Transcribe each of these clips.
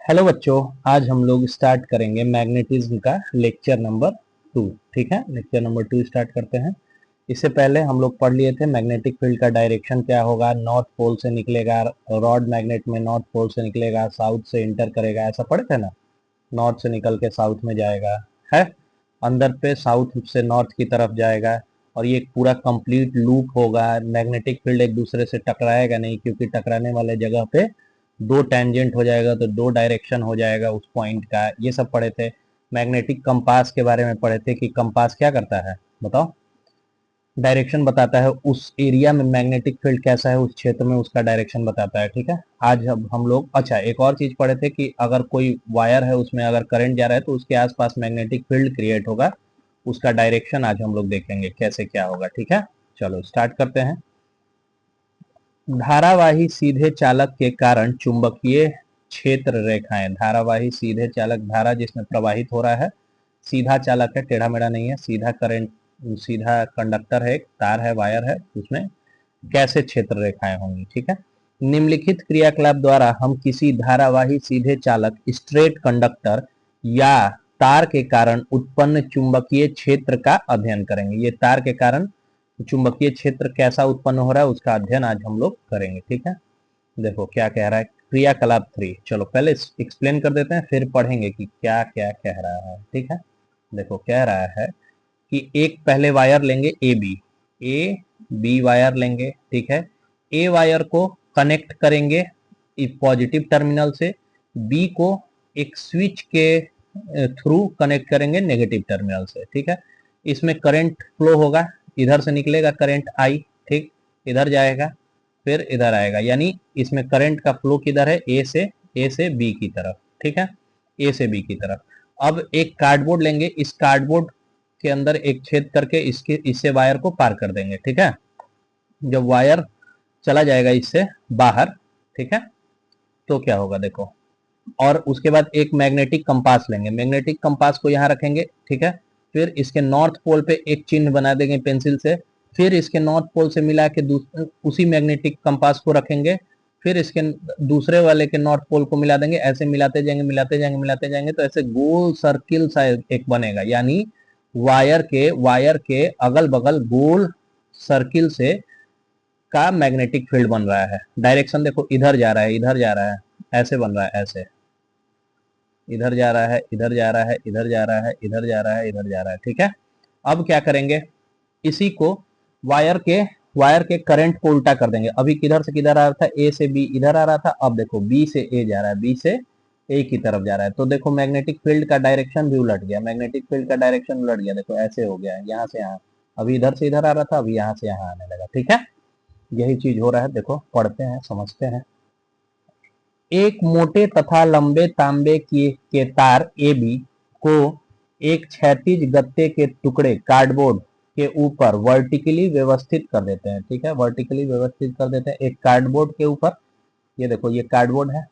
Hello बच्चों, आज हम लोग स्टार्ट करेंगे मैग्नेटिज्म का लेक्चर नंबर 2। ठीक है, लेक्चर नंबर 2 स्टार्ट करते हैं। इससे पहले हम लोग पढ़ लिए थे मैग्नेटिक फील्ड का डायरेक्शन क्या होगा। नॉर्थ पोल से निकलेगा, रॉड मैग्नेट में नॉर्थ पोल से निकलेगा, साउथ से इंटर करेगा, ऐसा पढ़े थे ना। नॉर्थ से निकल के साउथ में जाएगा, है अंदर पे साउथ से नॉर्थ की तरफ जाएगा। और ये एक पूरा कंप्लीट लूप होगा। मैग्नेटिक फील्ड एक दूसरे से टकराएगा नहीं, क्योंकि टकराने वाले जगह पे दो टेंजेंट हो जाएगा, तो दो डायरेक्शन हो जाएगा उस पॉइंट का। ये सब पढ़े थे। मैग्नेटिक कंपास के बारे में पढ़े थे कि कंपास क्या करता है, बताओ। डायरेक्शन बताता है, उस एरिया में मैग्नेटिक फील्ड कैसा है, उस क्षेत्र में उसका डायरेक्शन बताता है। ठीक है, आज अब हम लोग अच्छा एक और चीज पढ़े थे कि अगर कोई वायर है, उसमें अगर करंट जा रहा है तो उसके आसपास मैग्नेटिक फील्ड क्रिएट होगा। उसका डायरेक्शन आज हम लोग देखेंगे कैसे क्या होगा। ठीक है, चलो स्टार्ट करते हैं। धारावाही सीधे चालक के कारण चुंबकीय क्षेत्र रेखाएं। धारावाही सीधे चालक, धारा जिसमें प्रवाहित हो रहा है, सीधा चालक है, टेढ़ा मेढ़ा नहीं है, सीधा करंट, सीधा कंडक्टर है, एक तार है, वायर है, उसमें कैसे क्षेत्र रेखाएं होंगी। ठीक है, निम्नलिखित क्रियाकलाप द्वारा हम किसी धारावाही सीधे चालक स्ट्रेट कंडक्टर या तार के कारण उत्पन्न चुंबकीय क्षेत्र का अध्ययन करेंगे। ये तार के कारण चुंबकीय क्षेत्र कैसा उत्पन्न हो रहा है उसका अध्ययन आज हम लोग करेंगे। ठीक है, देखो क्या कह रहा है क्रियाकलाप 3। चलो पहले एक्सप्लेन कर देते हैं, फिर पढ़ेंगे कि क्या क्या कह रहा है। ठीक है, देखो कह रहा है कि एक पहले वायर लेंगे ए बी वायर लेंगे। ठीक है, ए वायर को कनेक्ट करेंगे पॉजिटिव टर्मिनल से, बी को एक स्विच के थ्रू कनेक्ट करेंगे नेगेटिव टर्मिनल से। ठीक है, इसमें करंट फ्लो होगा, इधर से निकलेगा करंट आई, ठीक, इधर जाएगा फिर इधर आएगा, यानी इसमें करंट का फ्लो किधर है, ए से बी की तरफ। ठीक है, ए से बी की तरफ। अब एक कार्डबोर्ड लेंगे, इस कार्डबोर्ड के अंदर एक छेद करके इससे वायर को पार कर देंगे। ठीक है, जब वायर चला जाएगा इससे बाहर, ठीक है, तो क्या होगा देखो। और उसके बाद एक मैग्नेटिक कंपास लेंगे, मैग्नेटिक कंपास को यहाँ रखेंगे। ठीक है, फिर इसके नॉर्थ पोल पे एक चिन्ह बना देंगे पेंसिल से, फिर इसके नॉर्थ पोल से मिला के उसी मैग्नेटिक कंपास को रखेंगे, फिर इसके दूसरे वाले के नॉर्थ पोल को मिला देंगे। ऐसे मिलाते जाएंगे मिलाते जाएंगे मिलाते जाएंगे, तो ऐसे गोल सर्किल सा एक बनेगा, यानी वायर के अगल बगल गोल सर्किल से का मैग्नेटिक फील्ड बन रहा है। डायरेक्शन देखो, इधर जा रहा है इधर जा रहा है, ऐसे बन रहा है, ऐसे इधर जा रहा है इधर जा रहा है इधर जा रहा है इधर जा रहा है इधर जा रहा है। ठीक है, अब क्या करेंगे, इसी को वायर के करंट को उल्टा कर देंगे। अभी किधर से किधर आ रहा था, ए से बी इधर आ रहा था, अब देखो बी से ए जा रहा है, बी से ए की तरफ जा रहा है। तो देखो मैग्नेटिक फील्ड का डायरेक्शन भी उलट गया, मैग्नेटिक फील्ड का डायरेक्शन उलट गया, देखो ऐसे हो गया, यहाँ से यहाँ, अभी इधर से इधर आ रहा था, अभी यहाँ से यहाँ आने लगा। ठीक है, यही चीज हो रहा है। देखो पढ़ते हैं समझते हैं। एक मोटे तथा लंबे तांबे के तार ए बी को एक क्षैतिज गत्ते के टुकड़े कार्डबोर्ड के ऊपर वर्टिकली व्यवस्थित कर देते हैं। ठीक है, वर्टिकली व्यवस्थित कर देते हैं एक कार्डबोर्ड के ऊपर। ये देखो ये कार्डबोर्ड है,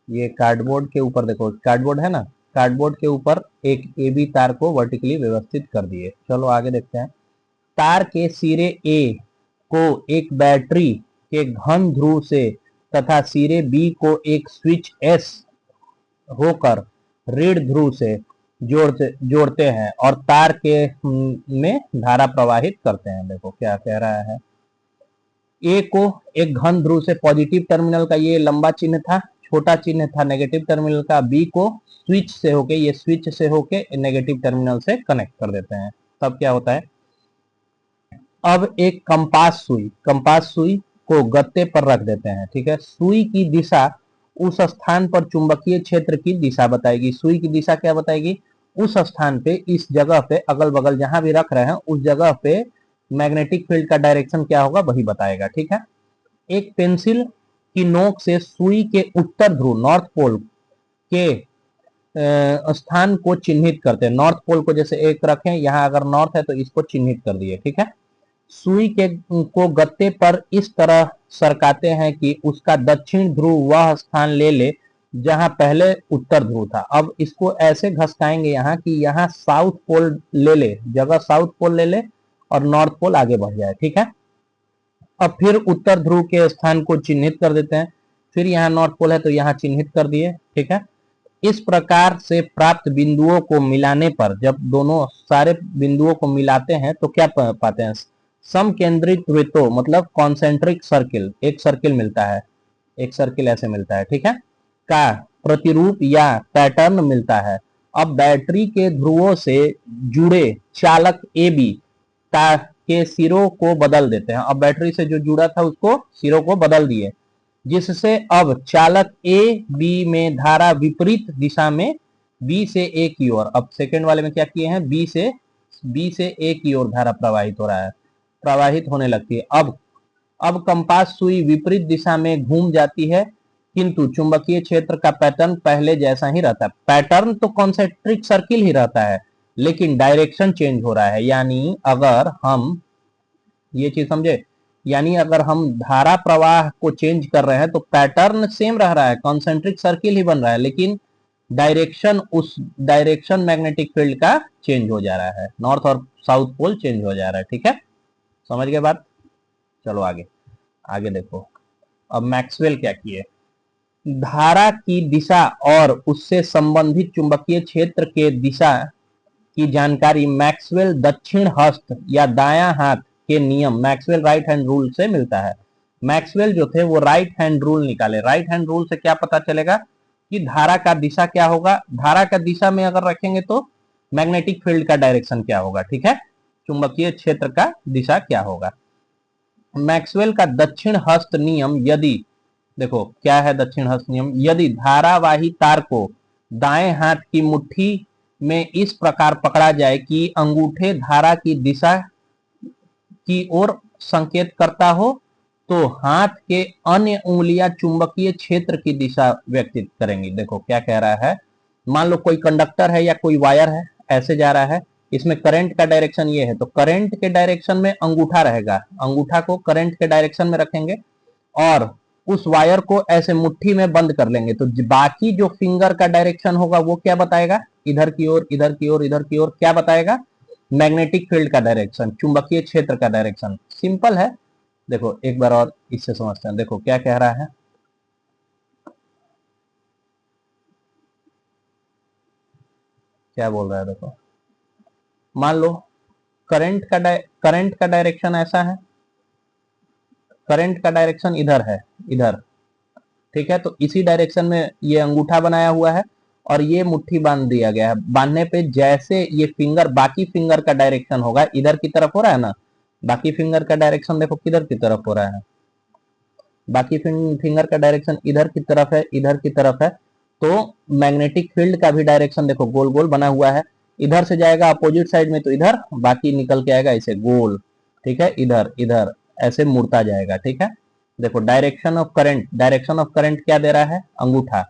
ये कार्डबोर्ड के ऊपर देखो, कार्डबोर्ड है ना, कार्डबोर्ड के ऊपर एक ए बी तार को वर्टिकली व्यवस्थित कर दिए। चलो आगे देखते हैं। तार के सिरे ए को एक बैटरी के घन ध्रुव से तथा सिरे बी को एक स्विच एस होकर ऋण ध्रुव से जोड़ते हैं और तार के में धारा प्रवाहित करते हैं। देखो क्या कह रहा है, ए को एक घन ध्रुव से, पॉजिटिव टर्मिनल का ये लंबा चिन्ह था, छोटा चिन्ह था नेगेटिव टर्मिनल का, बी को स्विच से होके, ये स्विच से होके नेगेटिव टर्मिनल से कनेक्ट कर देते हैं। तब क्या होता है, अब एक कंपास सुई को गत्ते पर रख देते हैं। ठीक है, सुई की दिशा उस स्थान पर चुंबकीय क्षेत्र की दिशा बताएगी। सुई की दिशा क्या बताएगी, उस स्थान पे, इस जगह पे, अगल बगल जहां भी रख रहे हैं उस जगह पे मैग्नेटिक फील्ड का डायरेक्शन क्या होगा वही बताएगा। ठीक है, एक पेंसिल की नोक से सुई के उत्तर ध्रुव नॉर्थ पोल के स्थान को चिन्हित करते हैं। नॉर्थ पोल को जैसे एक रखें, यहाँ अगर नॉर्थ है तो इसको चिन्हित कर दिए। ठीक है, सुई के को गत्ते पर इस तरह सरकाते हैं कि उसका दक्षिण ध्रुव वह स्थान ले ले जहां पहले उत्तर ध्रुव था। अब इसको ऐसे घसकाएंगे यहाँ कि यहाँ साउथ पोल ले ले, जगह साउथ पोल ले ले और नॉर्थ पोल आगे बढ़ जाए। ठीक है, अब फिर उत्तर ध्रुव के स्थान को चिन्हित कर देते हैं। फिर यहाँ नॉर्थ पोल है तो यहाँ चिन्हित कर दिए, ठीक है। इस प्रकार से प्राप्त बिंदुओं को मिलाने पर, जब दोनों सारे बिंदुओं को मिलाते हैं तो क्या पाते हैं, समकेंद्रित वृत्तों मतलब कॉन्सेंट्रिक सर्किल, एक सर्किल मिलता है, एक सर्किल ऐसे मिलता है, ठीक है, का प्रतिरूप या पैटर्न मिलता है। अब बैटरी के ध्रुवों से जुड़े चालक ए बी के सिरों को बदल देते हैं। अब बैटरी से जो जुड़ा था उसको सिरों को बदल दिए, जिससे अब चालक ए बी में धारा विपरीत दिशा में बी से ए की ओर, अब सेकेंड वाले में क्या किए हैं, बी से ए की ओर धारा प्रवाहित हो रहा है, प्रवाहित होने लगती है। अब कंपास सुई विपरीत दिशा में घूम जाती है, किंतु चुंबकीय क्षेत्र का पैटर्न पहले जैसा ही रहता है। पैटर्न तो कॉन्सेंट्रिक सर्किल ही रहता है, लेकिन डायरेक्शन चेंज हो रहा है। यानी अगर हम ये चीज समझे, यानी अगर हम धारा प्रवाह को चेंज कर रहे हैं तो पैटर्न सेम रह रहा है, कॉन्सेंट्रिक सर्किल ही बन रहा है, लेकिन डायरेक्शन मैग्नेटिक फील्ड का चेंज हो जा रहा है, नॉर्थ और साउथ पोल चेंज हो जा रहा है, ठीक है, समझ गए बात। चलो आगे आगे देखो। अब मैक्सवेल क्या किए, धारा की दिशा और उससे संबंधित चुंबकीय क्षेत्र के दिशा की जानकारी मैक्सवेल दक्षिण हस्त या दायां हाथ के नियम, मैक्सवेल राइट हैंड रूल से मिलता है। मैक्सवेल जो थे वो राइट हैंड रूल निकाले। राइट हैंड रूल से क्या पता चलेगा कि धारा का दिशा क्या होगा, धारा का दिशा में अगर रखेंगे तो मैग्नेटिक फील्ड का डायरेक्शन क्या होगा, ठीक है, चुंबकीय क्षेत्र का दिशा क्या होगा। मैक्सवेल का दक्षिण हस्त नियम, यदि देखो क्या है दक्षिण हस्त नियम, यदि धारावाही तार को दाएं हाथ की मुट्ठी में इस प्रकार पकड़ा जाए कि अंगूठे धारा की दिशा की ओर संकेत करता हो, तो हाथ के अन्य उंगलियां चुंबकीय क्षेत्र की दिशा व्यक्तित करेंगी। देखो क्या कह रहा है, मान लो कोई कंडक्टर है या कोई वायर है, ऐसे जा रहा है, इसमें करंट का डायरेक्शन ये है, तो करंट के डायरेक्शन में अंगूठा रहेगा, अंगूठा को करंट के डायरेक्शन में रखेंगे और उस वायर को ऐसे मुट्ठी में बंद कर लेंगे, तो बाकी जो फिंगर का डायरेक्शन होगा वो क्या बताएगा, इधर की ओर, इधर की ओर, इधर की ओर, क्या बताएगा, मैग्नेटिक फील्ड का डायरेक्शन, चुंबकीय क्षेत्र का डायरेक्शन। सिंपल है। देखो एक बार और इससे समझते हैं, देखो क्या कह रहा है, क्या बोल रहा है, देखो मान लो करंट का डायरेक्शन ऐसा है, करंट का डायरेक्शन इधर है, इधर, ठीक है, तो इसी डायरेक्शन में ये अंगूठा बनाया हुआ है और ये मुट्ठी बांध दिया गया है। बांधने पे जैसे ये फिंगर, बाकी फिंगर का डायरेक्शन होगा इधर की तरफ हो रहा है ना, बाकी फिंगर का डायरेक्शन देखो किधर की तरफ हो रहा है, बाकी फिंगर का डायरेक्शन इधर की तरफ है, इधर की तरफ है, तो मैग्नेटिक फील्ड का भी डायरेक्शन देखो गोल गोल बना हुआ है, इधर से जाएगा अपोजिट साइड में तो इधर, बाकी निकल के आएगा इसे गोल, ठीक है, इधर इधर ऐसे मुड़ता जाएगा, ठीक है। देखो डायरेक्शन ऑफ करंट क्या दे रहा है, अंगूठा,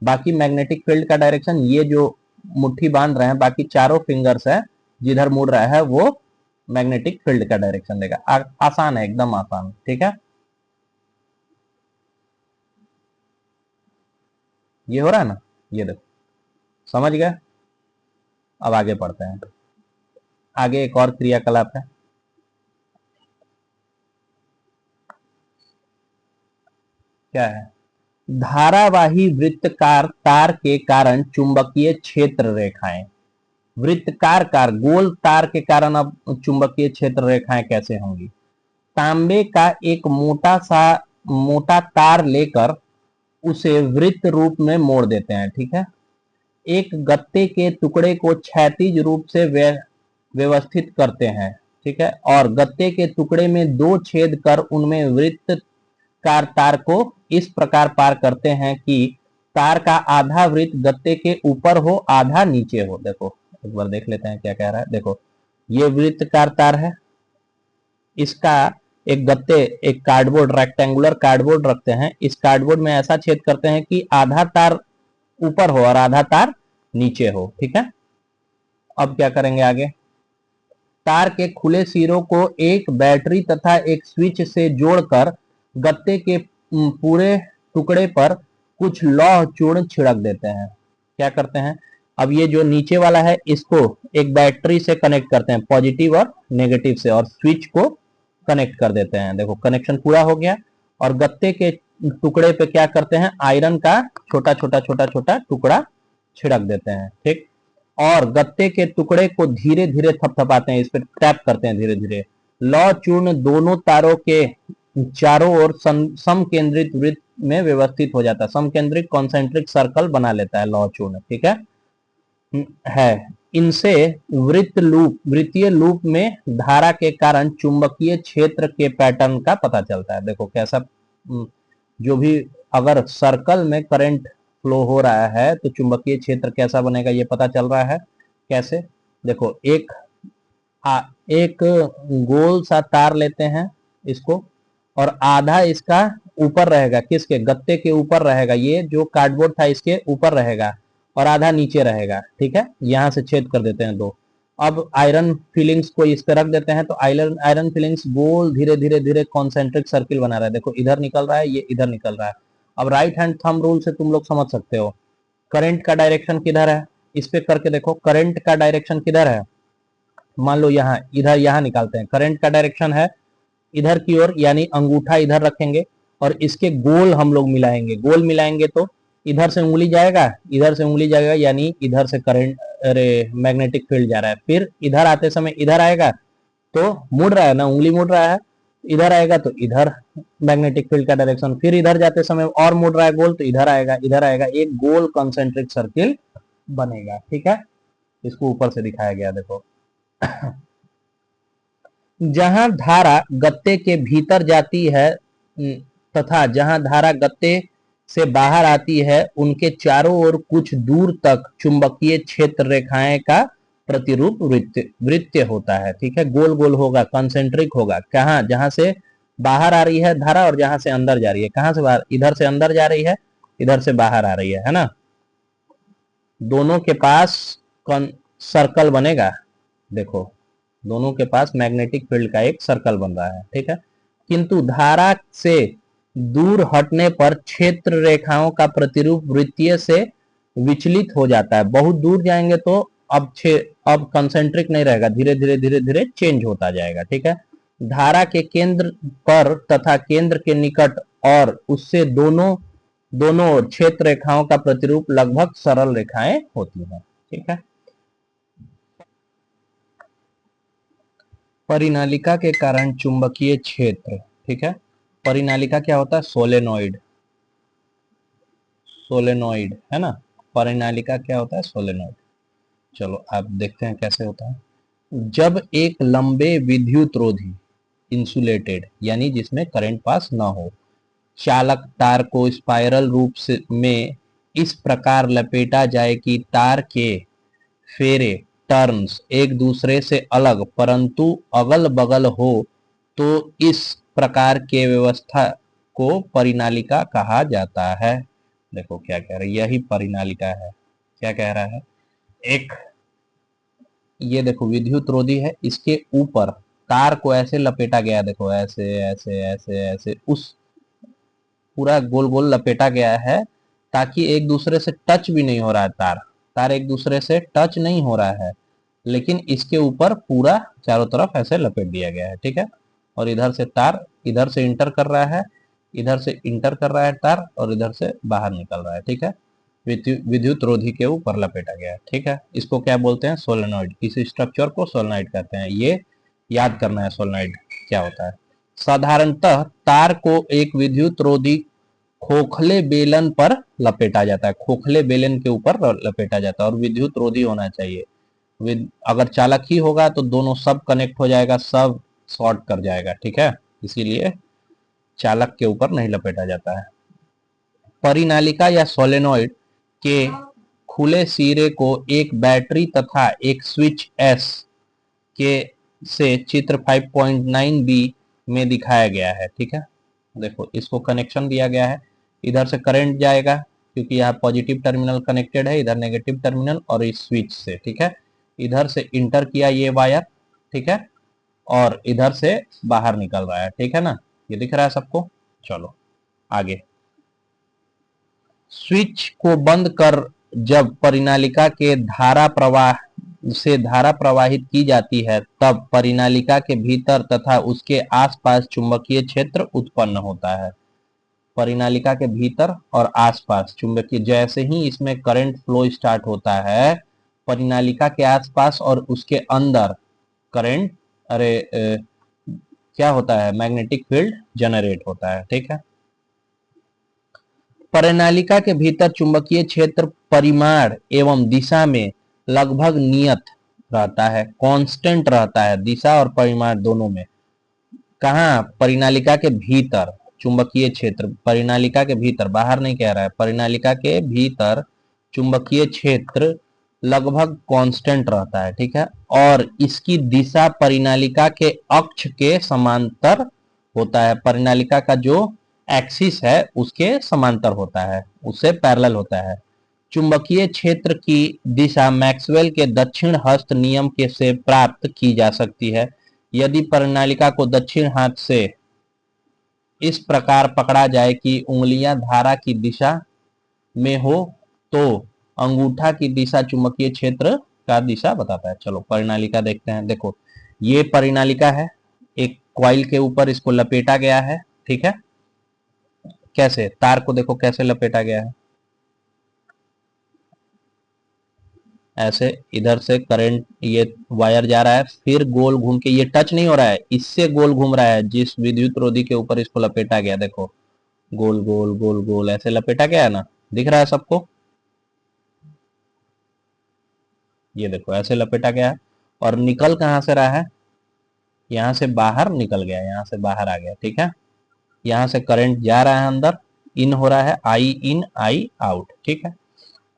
बाकी मैग्नेटिक फील्ड का डायरेक्शन ये जो मुट्ठी बांध रहे हैं, बाकी चारों फिंगर्स है जिधर मुड़ रहा है वो मैग्नेटिक फील्ड का डायरेक्शन देगा। आसान है, एकदम आसान, ठीक है, ये हो रहा है ना, ये देखो समझ गए। अब आगे पढ़ते हैं, आगे एक और क्रियाकलाप है, क्या है, धारावाही वृत्तकार तार के कारण चुंबकीय क्षेत्र रेखाएं। वृत्तकार गोल तार के कारण अब चुंबकीय क्षेत्र रेखाएं कैसे होंगी। तांबे का एक मोटा तार लेकर उसे वृत्त रूप में मोड़ देते हैं, ठीक है। एक गत्ते के टुकड़े को क्षैतिज रूप से व्यवस्थित करते हैं, ठीक है, और गत्ते के टुकड़े में दो छेद कर उनमें वृत्तकार तार को इस प्रकार पार करते हैं कि तार का आधा वृत्त गत्ते के ऊपर हो, आधा नीचे हो। देखो एक बार देख लेते हैं क्या कह रहा है, देखो ये वृत्तकार तार है, इसका एक गत्ते, एक कार्डबोर्ड, रेक्टेंगुलर कार्डबोर्ड रखते हैं, इस कार्डबोर्ड में ऐसा छेद करते हैं कि आधा तार ऊपर हो और आधा तार नीचे हो, ठीक है। अब क्या करेंगे आगे, तार के खुले सिरों को एक बैटरी तथा एक स्विच से जोड़कर गत्ते के पूरे टुकड़े पर कुछ लौह चूर्ण छिड़क देते हैं। क्या करते हैं, अब ये जो नीचे वाला है इसको एक बैटरी से कनेक्ट करते हैं, पॉजिटिव और नेगेटिव से, और स्विच को कनेक्ट कर देते हैं। देखो कनेक्शन पूरा हो गया, और गत्ते के टुकड़े पे क्या करते हैं, आयरन का छोटा छोटा छोटा छोटा टुकड़ा छिड़क देते हैं, ठीक। और गत्ते के टुकड़े को धीरे धीरे थपथपाते हैं, इस पर टैप करते हैं धीरे धीरे। लौ चूर्ण दोनों तारों के चारों ओर समकेंद्रित वृत्त में व्यवस्थित हो जाता है, समकेंद्रित कॉन्सेंट्रिक सर्कल बना लेता है लौ चूर्ण, ठीक है। इनसे वृत्तीय लूप में धारा के कारण चुंबकीय क्षेत्र के पैटर्न का पता चलता है। देखो कैसा, जो भी अगर सर्कल में करंट फ्लो हो रहा है तो चुंबकीय क्षेत्र कैसा बनेगा ये पता चल रहा है। कैसे, देखो एक गोल सा तार लेते हैं इसको, और आधा इसका ऊपर रहेगा, किसके, गत्ते के ऊपर रहेगा, ये जो कार्डबोर्ड था इसके ऊपर रहेगा, और आधा नीचे रहेगा, ठीक है। यहां से छेद कर देते हैं दो। अब आयरन फिलिंग्स को इस पे रख देते हैं, तो आयरन फिलिंग्स गोल धीरे धीरे धीरे कॉन्सेंट्रिक सर्किल बना रहा है। देखो इधर निकल रहा है, ये इधर निकल रहा है। अब राइट हैंड थंब रूल से तुम लोग समझ सकते हो करंट का डायरेक्शन किधर है। इस पे करके देखो करंट का डायरेक्शन किधर है। मान लो यहाँ, इधर यहाँ निकालते हैं, करंट का डायरेक्शन है इधर की ओर, यानी अंगूठा इधर रखेंगे और इसके गोल हम लोग मिलाएंगे। गोल मिलाएंगे तो इधर से उंगली जाएगा, इधर से उंगली जाएगा, यानी इधर से करंट, अरे मैग्नेटिक फील्ड जा रहा है। फिर इधर आते समय इधर आएगा तो मुड़ रहा है ना, उंगली मुड़ रहा है, इधर आएगा तो इधर मैग्नेटिक फील्ड का डायरेक्शन, फिर इधर जाते समय और मुड़ रहा है गोल तो इधर आएगा, इधर आएगा, एक गोल कॉन्सेंट्रिक सर्किल बनेगा, ठीक है। इसको ऊपर से दिखाया गया, देखो जहां धारा गत्ते के भीतर जाती है तथा जहां धारा गत्ते से बाहर आती है उनके चारों ओर कुछ दूर तक चुंबकीय क्षेत्र रेखाएं का प्रतिरूप वृत्त होता है, ठीक है। गोल गोल होगा, कॉन्सेंट्रिक होगा। कहां, जहां से बाहर आ रही है धारा और जहां से अंदर जा रही है। कहां से बाहर, इधर से अंदर जा रही है, इधर से बाहर आ रही है ना। दोनों के पास सर्कल बनेगा, देखो दोनों के पास मैग्नेटिक फील्ड का एक सर्कल बन रहा है, ठीक है। किंतु धारा से दूर हटने पर क्षेत्र रेखाओं का प्रतिरूप वृत्तीय से विचलित हो जाता है। बहुत दूर जाएंगे तो अब कंसेंट्रिक नहीं रहेगा, धीरे धीरे धीरे धीरे चेंज होता जाएगा, ठीक है। धारा के केंद्र पर तथा केंद्र के निकट और उससे दोनों ओर क्षेत्र रेखाओं का प्रतिरूप लगभग सरल रेखाएं होती हैं, ठीक है। परिनालिका के कारण चुंबकीय क्षेत्र, ठीक है। परिनालिका क्या होता है, सोलेनोइड, सोलेनोइड है ना। परिनालिका क्या होता है, सोलेनोइड। चलो आप देखते हैं कैसे होता है। जब एक लंबे विद्युत रोधी इंसुलेटेड, यानी जिसमें करंट पास ना हो, चालक तार को स्पाइरल रूप से में इस प्रकार लपेटा जाए कि तार के फेरे टर्न्स एक दूसरे से अलग परंतु अगल बगल हो, तो इस प्रकार के व्यवस्था को परिनालिका कहा जाता है। देखो क्या कह रहा है, यही परिनालिका है। क्या कह रहा है, एक ये देखो विद्युत रोधी है, इसके ऊपर तार को ऐसे लपेटा गया, देखो ऐसे ऐसे ऐसे ऐसे, उस पूरा गोल गोल लपेटा गया है ताकि एक दूसरे से टच भी नहीं हो रहा है, तार एक दूसरे से टच नहीं हो रहा है, लेकिन इसके ऊपर पूरा चारों तरफ ऐसे लपेट दिया गया है, ठीक है। और इधर से तार इधर से इंटर कर रहा है, इधर से इंटर कर रहा है तार, और इधर से बाहर निकल रहा है, ठीक है। विद्युत रोधी के ऊपर लपेटा गया है, ठीक है। इसको क्या बोलते हैं, सोलेनोइड। इस स्ट्रक्चर को सोलेनोइड कहते हैं। ये याद करना है सोलेनोइड क्या होता है। साधारणतः तार को एक विद्युत रोधी खोखले बेलन पर लपेटा जाता है, खोखले बेलन के ऊपर लपेटा जाता है, और विद्युत रोधी होना चाहिए। अगर चालक ही होगा तो दोनों सब कनेक्ट हो जाएगा, सब शॉर्ट कर जाएगा, ठीक है। इसीलिए चालक के ऊपर नहीं लपेटा जाता है। परिनालिका या सोलेनोइड के खुले सिरे को एक बैटरी तथा एक स्विच एस के से चित्र 5.9 बी में दिखाया गया है, ठीक है। देखो इसको कनेक्शन दिया गया है, इधर से करंट जाएगा क्योंकि यहाँ पॉजिटिव टर्मिनल कनेक्टेड है, इधर नेगेटिव टर्मिनल, और इस स्विच से, ठीक है। इधर से इंटर किया ये वायर, ठीक है, और इधर से बाहर निकल रहा है, ठीक है ना। ये दिख रहा है सबको। चलो आगे, स्विच को बंद कर जब परिनालिका के धारा प्रवाह से धारा प्रवाहित की जाती है तब परिनालिका के भीतर तथा उसके आसपास चुंबकीय क्षेत्र उत्पन्न होता है। परिनालिका के भीतर और आसपास चुंबकीय, जैसे ही इसमें करंट फ्लो स्टार्ट होता है परिनालिका के आसपास और उसके अंदर करंट, क्या होता है, मैग्नेटिक फील्ड जनरेट होता है। ठीक है, परिनालिका के भीतर चुंबकीय क्षेत्र परिमाण एवं दिशा में लगभग नियत रहता है, कांस्टेंट रहता है, दिशा और परिमाण दोनों में। कहाँ? परिनालिका के भीतर चुंबकीय क्षेत्र, परिनालिका के भीतर, बाहर नहीं कह रहा है, परिनालिका के भीतर चुंबकीय क्षेत्र लगभग कांस्टेंट रहता है। ठीक है, और इसकी दिशा परिनालिका के अक्ष के समांतर होता है, परिनालिका का जो एक्सिस है उसके समांतर होता है, उससे पैरेलल होता है। चुंबकीय क्षेत्र की दिशा मैक्सवेल के दक्षिण हस्त नियम के से प्राप्त की जा सकती है। यदि परिनालिका को दक्षिण हाथ से इस प्रकार पकड़ा जाए कि उंगलियां धारा की दिशा में हो तो अंगूठा की दिशा चुंबकीय क्षेत्र का दिशा बताता है। चलो परिनालिका देखते हैं। देखो ये परिनालिका है, एक कॉइल के ऊपर इसको लपेटा गया है। ठीक है, कैसे, तार को देखो कैसे लपेटा गया है, ऐसे इधर से करंट, ये वायर जा रहा है, फिर गोल घूम के, ये टच नहीं हो रहा है, इससे गोल घूम रहा है, जिस विद्युत रोधी के ऊपर इसको लपेटा गया, देखो गोल गोल गोल गोल ऐसे लपेटा गया है ना, दिख रहा है सबको? ये देखो ऐसे लपेटा गया है, और निकल कहां से रहा है, यहां से बाहर निकल गया, यहां से बाहर आ गया। ठीक है, यहां से करंट जा रहा है अंदर, इन हो रहा है, आई इन आई आउट। ठीक है,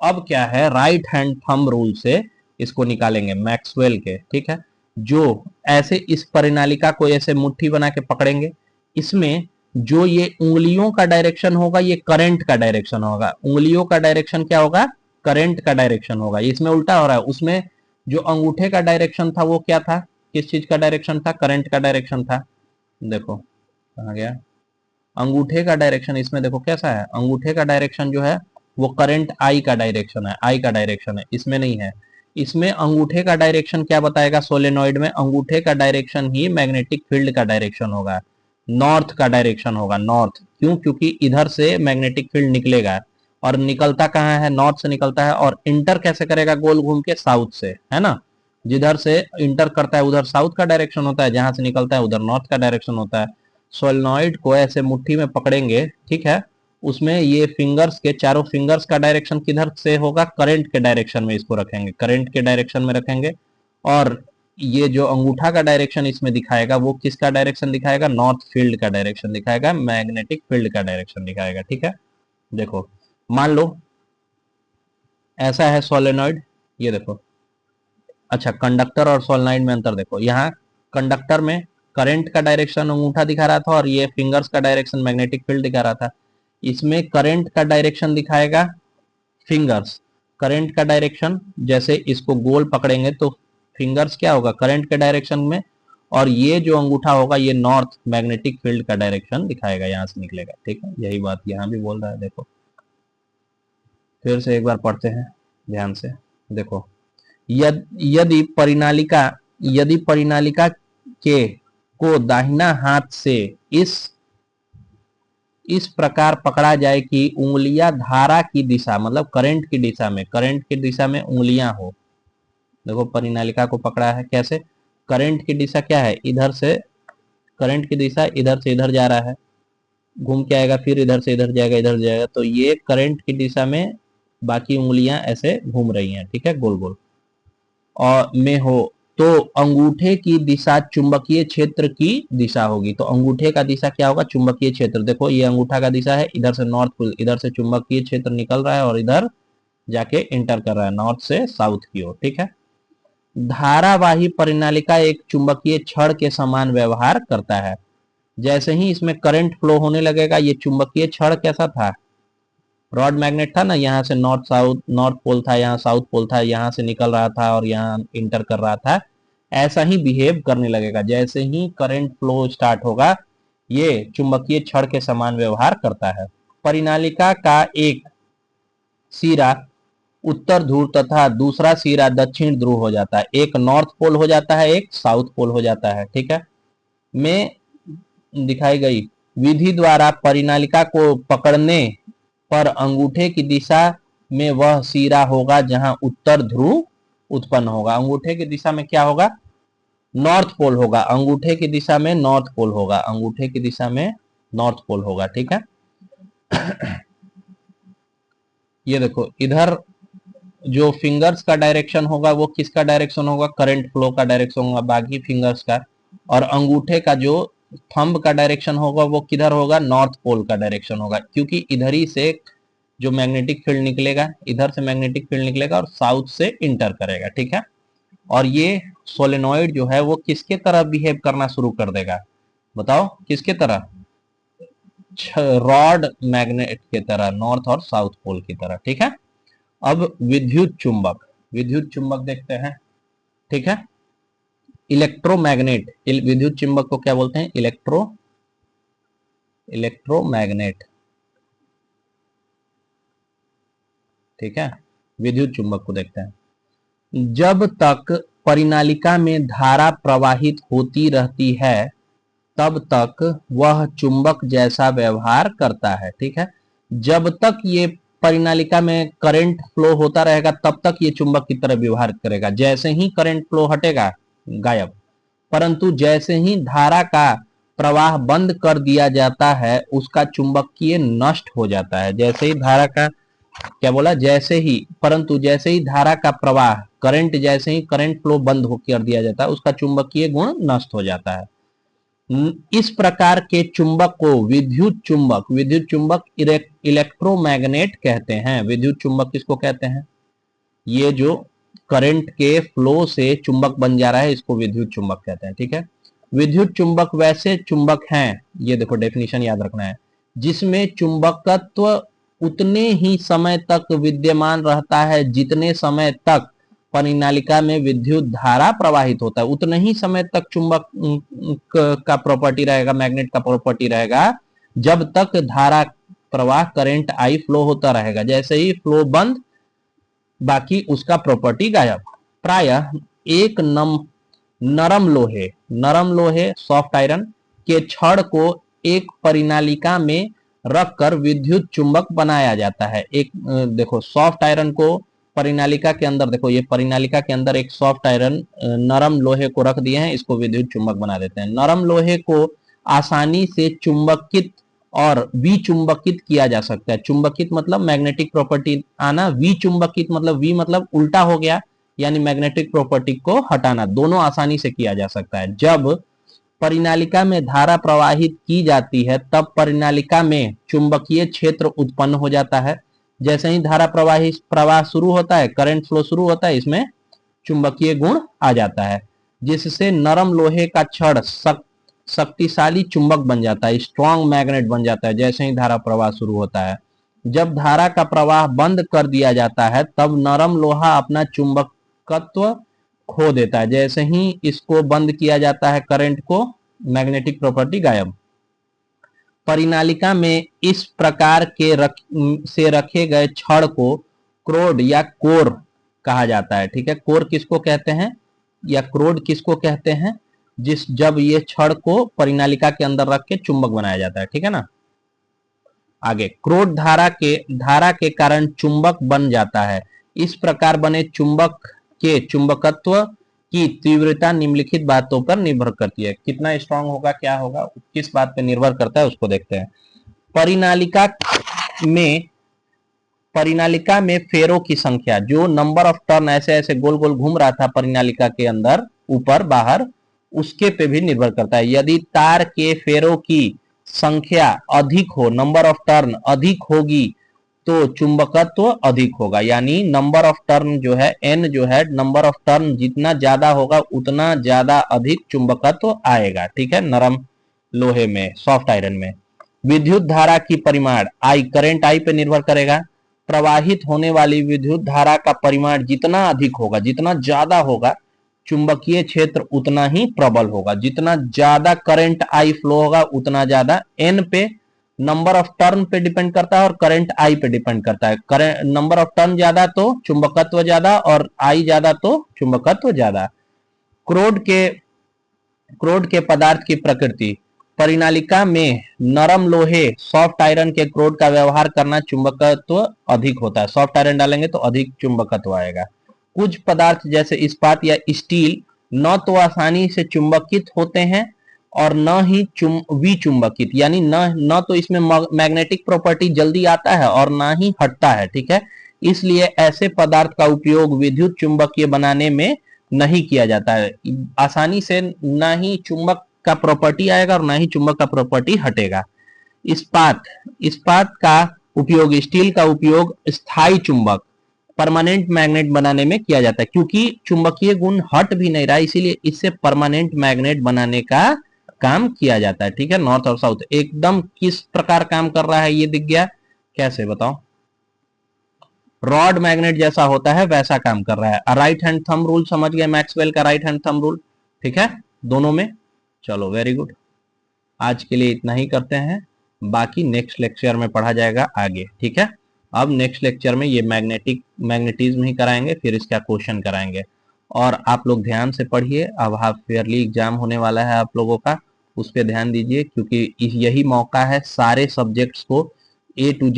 अब क्या है, राइट हैंड थंब रूल से इसको निकालेंगे, मैक्सवेल के। ठीक है, जो ऐसे इस परिनालिका को ऐसे मुट्ठी बना के पकड़ेंगे, इसमें जो ये उंगलियों का डायरेक्शन होगा ये करंट का डायरेक्शन होगा, उंगलियों का डायरेक्शन क्या होगा, करंट का डायरेक्शन होगा। इसमें उल्टा हो रहा है, उसमें जो अंगूठे का डायरेक्शन था वो क्या था, किस चीज का डायरेक्शन था, करंट का डायरेक्शन था। देखो कहाँ गया अंगूठे का डायरेक्शन, इसमें देखो कैसा है, अंगूठे का डायरेक्शन जो है वो करंट आई का डायरेक्शन है, आई का डायरेक्शन है, इसमें नहीं है। इसमें अंगूठे का डायरेक्शन क्या बताएगा, सोलेनॉइड में अंगूठे का डायरेक्शन ही मैग्नेटिक फील्ड का डायरेक्शन होगा, नॉर्थ का डायरेक्शन होगा, नॉर्थ। क्यों? क्योंकि इधर से मैग्नेटिक फील्ड निकलेगा, और निकलता कहाँ है, नॉर्थ से निकलता है, और इंटर कैसे करेगा, गोल घूम के साउथ से, है ना। जिधर से इंटर करता है उधर साउथ का डायरेक्शन होता है, जहां से निकलता है उधर नॉर्थ का डायरेक्शन होता है। सोलेनॉइड को ऐसे मुट्ठी में पकड़ेंगे, ठीक है, उसमें ये फिंगर्स के, चारों फिंगर्स का डायरेक्शन किधर से होगा, करंट के डायरेक्शन में इसको रखेंगे, करंट के डायरेक्शन में रखेंगे। और ये जो अंगूठा का डायरेक्शन इसमें दिखाएगा वो किसका डायरेक्शन दिखाएगा, नॉर्थ फील्ड का डायरेक्शन दिखाएगा, मैग्नेटिक फील्ड का डायरेक्शन दिखाएगा। ठीक है, देखो मान लो ऐसा है सोलेनॉइड, ये देखो। अच्छा, कंडक्टर और सोलेनॉइड में अंतर देखो, यहाँ कंडक्टर में करंट का डायरेक्शन अंगूठा दिखा रहा था और ये फिंगर्स का डायरेक्शन मैग्नेटिक फील्ड दिखा रहा था। इसमें करंट का डायरेक्शन दिखाएगा फिंगर्स, करंट का डायरेक्शन, जैसे इसको गोल पकड़ेंगे तो फिंगर्स क्या होगा, करंट के डायरेक्शन में, और ये जो अंगूठा होगा ये नॉर्थ मैग्नेटिक फील्ड का डायरेक्शन दिखाएगा, यहां से निकलेगा। ठीक है, यही बात यहाँ भी बोल रहा है। देखो फिर से एक बार पढ़ते हैं ध्यान से। देखो यदि परिनालिका के को दाहिना हाथ से इस प्रकार पकड़ा जाए कि उंगलियां धारा की दिशा, मतलब करंट की दिशा में, करंट की दिशा में उंगलियां हो। देखो परिनालिका को पकड़ा है कैसे, करंट की दिशा क्या है, इधर से, करंट की दिशा इधर से इधर जा रहा है, घूम के आएगा, फिर इधर से इधर जाएगा, इधर जाएगा, तो ये करंट की दिशा में बाकी उंगलियां ऐसे घूम रही हैं। ठीक है, गोल गोल और में हो तो अंगूठे की दिशा चुंबकीय क्षेत्र की दिशा होगी। तो अंगूठे का दिशा क्या होगा, चुंबकीय क्षेत्र। देखो ये अंगूठा का दिशा है, इधर से नॉर्थ पोल, इधर से चुंबकीय क्षेत्र निकल रहा है और इधर जाके इंटर कर रहा है नॉर्थ से साउथ की ओर। ठीक है, धारावाही परिनालिका एक चुंबकीय छड़ के समान व्यवहार करता है। जैसे ही इसमें करंट फ्लो होने लगेगा, ये चुंबकीय छड़ कैसा था, रॉड मैग्नेट था ना, यहाँ से नॉर्थ साउथ, नॉर्थ पोल था, यहाँ साउथ पोल था, यहाँ से निकल रहा था और यहाँ इंटर कर रहा था, ऐसा ही बिहेव करने लगेगा। जैसे ही करंट फ्लो स्टार्ट होगा ये चुंबकीय छड़ के समान व्यवहार करता है। परिनालिका का एक सिरा उत्तर ध्रुव तथा दूसरा सिरा दक्षिण ध्रुव हो जाता है, एक नॉर्थ पोल हो जाता है, एक साउथ पोल हो जाता है। ठीक है, में दिखाई गई विधि द्वारा परिनालिका को पकड़ने पर अंगूठे की दिशा में वह सिरा होगा जहां उत्तर ध्रुव उत्पन्न होगा। अंगूठे की दिशा में क्या होगा? नॉर्थ पोल होगा। अंगूठे की दिशा में नॉर्थ पोल होगा। अंगूठे की दिशा में नॉर्थ पोल होगा। ठीक है। ये देखो, इधर जो फिंगर्स का डायरेक्शन होगा वो किसका डायरेक्शन होगा? करंट फ्लो का डायरेक्शन होगा, बाकी फिंगर्स का। और अंगूठे का जो थंब का डायरेक्शन होगा वो किधर होगा? नॉर्थ पोल का डायरेक्शन होगा, क्योंकि इधर ही से जो मैग्नेटिक फील्ड निकलेगा, इधर से मैग्नेटिक फील्ड निकलेगा और साउथ से इंटर करेगा। ठीक है। और ये सोलेनॉइड जो है वो किसके तरह बिहेव करना शुरू कर देगा? बताओ किसके तरह? रॉड मैग्नेट के तरह, नॉर्थ और साउथ पोल की तरह। ठीक है। अब विद्युत चुंबक, विद्युत चुंबक देखते हैं। ठीक है। इलेक्ट्रोमैग्नेट, विद्युत चुंबक को क्या बोलते हैं? इलेक्ट्रोमैग्नेट। ठीक है। विद्युत चुंबक को देखते हैं। जब तक परिनालिका में धारा प्रवाहित होती रहती है तब तक वह चुंबक जैसा व्यवहार करता है। ठीक है। जब तक ये परिनालिका में करंट फ्लो होता रहेगा तब तक ये चुंबक की तरह व्यवहार करेगा। जैसे ही करंट फ्लो हटेगा, गायब। परंतु जैसे ही धारा का प्रवाह बंद कर दिया जाता है उसका चुंबकीय नष्ट हो जाता है। जैसे ही धारा का, क्या बोला? जैसे ही, परंतु जैसे ही धारा का प्रवाह, करंट, जैसे ही करंट फ्लो बंद कर दिया जाता है उसका चुंबकीय गुण नष्ट हो जाता है। इस प्रकार के चुंबक को विद्युत चुंबक, विद्युत चुंबक इलेक्ट्रोमैग्नेट कहते हैं। विद्युत चुंबक किसको कहते हैं? ये जो करंट के फ्लो से चुंबक बन जा रहा है इसको विद्युत चुंबक कहते हैं। ठीक है। विद्युत चुंबक वैसे चुंबक हैं, ये देखो डेफिनेशन याद रखना है, जिसमें चुंबकत्व उतने ही समय तक विद्यमान रहता है जितने समय तक परिनालिका में विद्युत धारा प्रवाहित होता है। उतने ही समय तक चुंबक का प्रॉपर्टी रहेगा, मैग्नेट का प्रॉपर्टी रहेगा, जब तक धारा प्रवाह, करंट आई फ्लो होता रहेगा। जैसे ही फ्लो बंद, बाकी उसका प्रॉपर्टी गायब। प्रायः एक नरम लोहे सॉफ्ट आयरन के छड़ को एक परिनालिका में रखकर विद्युत चुंबक बनाया जाता है। एक देखो, सॉफ्ट आयरन को परिनालिका के अंदर, देखो ये परिनालिका के अंदर एक सॉफ्ट आयरन, नरम लोहे को रख दिए हैं, इसको विद्युत चुंबक बना देते हैं। नरम लोहे को आसानी से चुंबकित और विचुंबकित किया जा सकता है। चुंबकित मतलब मैग्नेटिक प्रॉपर्टी आना, विचुंबकित मतलब वी मतलब उल्टा हो गया, यानी मैग्नेटिक प्रॉपर्टी को हटाना। दोनों आसानी से किया जा सकता है। जब परिनालिका में धारा प्रवाहित की जाती है तब परिनालिका में चुंबकीय क्षेत्र उत्पन्न हो जाता है। जैसे ही धारा प्रवाह शुरू होता है, करंट फ्लो शुरू होता है, इसमें चुंबकीय गुण आ जाता है, जिससे नरम लोहे का छड़ शक्तिशाली चुंबक बन जाता है, स्ट्रॉन्ग मैग्नेट बन जाता है जैसे ही धारा प्रवाह शुरू होता है। जब धारा का प्रवाह बंद कर दिया जाता है तब नरम लोहा अपना चुंबकत्व खो देता है। जैसे ही इसको बंद किया जाता है, करंट को, मैग्नेटिक प्रॉपर्टी गायब। परिनालिका में इस प्रकार के से रखे गए छड़ को क्रोड या कोर कहा जाता है। ठीक है। कोर किसको कहते हैं या क्रोड किसको कहते हैं? जब ये छड़ को परिनालिका के अंदर रख के चुंबक बनाया जाता है। ठीक है ना। आगे, क्रोड धारा के कारण चुंबक बन जाता है। इस प्रकार बने चुंबक के चुंबकत्व की तीव्रता निम्नलिखित बातों पर निर्भर करती है। कितना स्ट्रांग होगा, क्या होगा, किस बात पर निर्भर करता है उसको देखते हैं। परिनालिका में फेरों की संख्या, जो नंबर ऑफ टर्न ऐसे ऐसे गोल गोल घूम रहा था परिनालिका के अंदर, ऊपर बाहर, उसके पे भी निर्भर करता है। यदि तार के फेरों की संख्या अधिक हो, नंबर ऑफ टर्न अधिक होगी, तो चुंबकत्व अधिक होगा। यानी नंबर ऑफ टर्न जो है, एन जो है, नंबर ऑफ टर्न जितना ज्यादा होगा उतना ज्यादा अधिक चुंबकत्व आएगा। ठीक है। नरम लोहे में, सॉफ्ट आयरन में। विद्युत धारा की परिमाण, आई, करंट आई पे निर्भर करेगा। प्रवाहित होने वाली विद्युत धारा का परिमाण जितना अधिक होगा, जितना ज्यादा होगा, चुंबकीय क्षेत्र उतना ही प्रबल होगा। जितना ज्यादा करंट आई फ्लो होगा उतना ज्यादा, एन पे, नंबर ऑफ टर्न पे डिपेंड करता है और करंट आई पे डिपेंड करता है। करंट, नंबर ऑफ टर्न ज्यादा तो चुंबकत्व ज्यादा, और आई ज्यादा तो चुंबकत्व ज्यादा। क्रोड के पदार्थ की प्रकृति, परिनालिका में नरम लोहे सॉफ्ट आयरन के क्रोड का व्यवहार करना चुंबकत्व अधिक होता है। सॉफ्ट आयरन डालेंगे तो अधिक चुंबकत्व आएगा। कुछ पदार्थ जैसे इस्पात या स्टील न तो आसानी से चुंबकित होते हैं और न ही विचुंबकित, यानी न तो इसमें मैग्नेटिक प्रॉपर्टी जल्दी आता है और ना ही हटता है। ठीक है, इसलिए ऐसे पदार्थ का उपयोग विद्युत चुंबकीय बनाने में नहीं किया जाता है। आसानी से ना ही चुंबक का प्रॉपर्टी आएगा और ना ही चुंबक का प्रॉपर्टी हटेगा। इस्पात इस्पात का उपयोग, स्टील का उपयोग स्थायी चुंबक परमानेंट मैग्नेट बनाने में किया जाता है। क्योंकि चुंबकीय गुण हट भी नहीं रहा, इसीलिए इससे परमानेंट मैग्नेट बनाने का काम किया जाता है। ठीक है, नॉर्थ और साउथ एकदम किस प्रकार काम कर रहा है ये दिख गया। कैसे बताओ, रॉड मैग्नेट जैसा होता है वैसा काम कर रहा है। राइट हैंड थंब रूल समझ गए, मैक्सवेल का राइट हैंड थंब रूल। ठीक है दोनों में, चलो वेरी गुड। आज के लिए इतना ही करते हैं, बाकी नेक्स्ट लेक्चर में पढ़ा जाएगा आगे। ठीक है, अब नेक्स्ट लेक्चर में ये मैग्नेटिज्म ही कराएंगे, फिर इसका क्वेश्चन कराएंगे। और आप लोग ध्यान से पढ़िए, अब हाफ ईयरली एग्जाम होने वाला है आप लोगों का, उस पर ध्यान दीजिए, क्योंकि यही मौका है सारे सब्जेक्ट्स को ए टू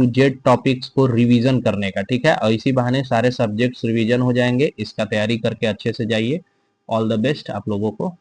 जेड टॉपिक्स को रिवीजन करने का। ठीक है, और इसी बहाने सारे सब्जेक्ट्स रिवीजन हो जाएंगे। इसका तैयारी करके अच्छे से जाइए। ऑल द बेस्ट आप लोगों को।